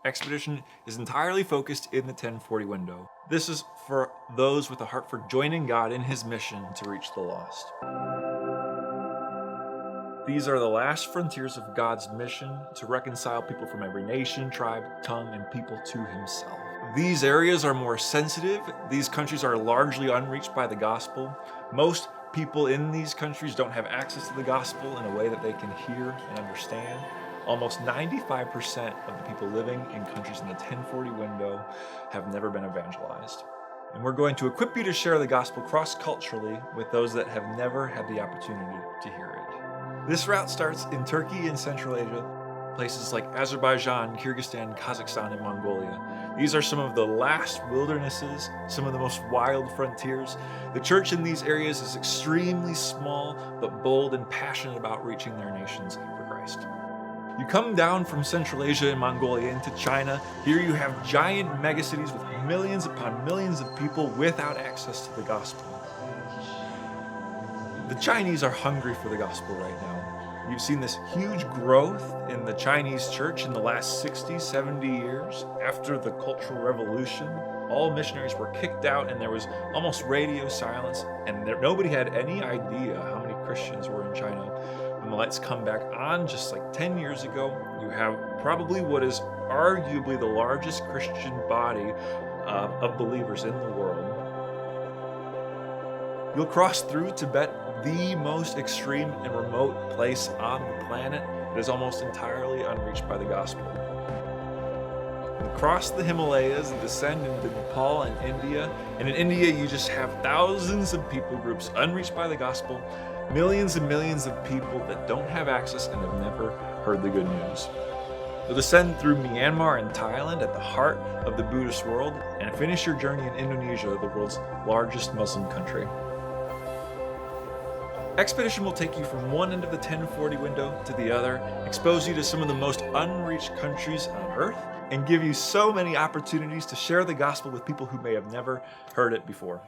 expedition is entirely focused in the 1040 window. This is for those with a heart for joining God in his mission to reach the lost. These are the last frontiers of God's mission to reconcile people from every nation, tribe, tongue, and people to himself. These areas are more sensitive. These countries are largely unreached by the gospel. Most people in these countries don't have access to the gospel in a way that they can hear and understand. Almost 95% of the people living in countries in the 1040 window have never been evangelized. And we're going to equip you to share the gospel cross-culturally with those that have never had the opportunity to hear it. This route starts in Turkey and Central Asia, places like Azerbaijan, Kyrgyzstan, Kazakhstan, and Mongolia. These are some of the last wildernesses, some of the most wild frontiers. The church in these areas is extremely small, but bold and passionate about reaching their nations for Christ. You come down from Central Asia and Mongolia into China. Here you have giant megacities with millions upon millions of people without access to the gospel. The Chinese are hungry for the gospel right now. You've seen this huge growth in the Chinese church in the last 60, 70 years. After the Cultural Revolution, all missionaries were kicked out and there was almost radio silence, and nobody had any idea how many Christians were in China. When the lights come back on just like 10 years ago, you have probably what is arguably the largest Christian body of believers in the world. You'll cross through Tibet, the most extreme and remote place on the planet that is almost entirely unreached by the gospel. And across the Himalayas and descend into Nepal and India. And in India, you just have thousands of people groups unreached by the gospel, millions and millions of people that don't have access and have never heard the good news. You'll descend through Myanmar and Thailand at the heart of the Buddhist world and finish your journey in Indonesia, the world's largest Muslim country. Expedition will take you from one end of the 1040 window to the other, expose you to some of the most unreached countries on earth, and give you so many opportunities to share the gospel with people who may have never heard it before.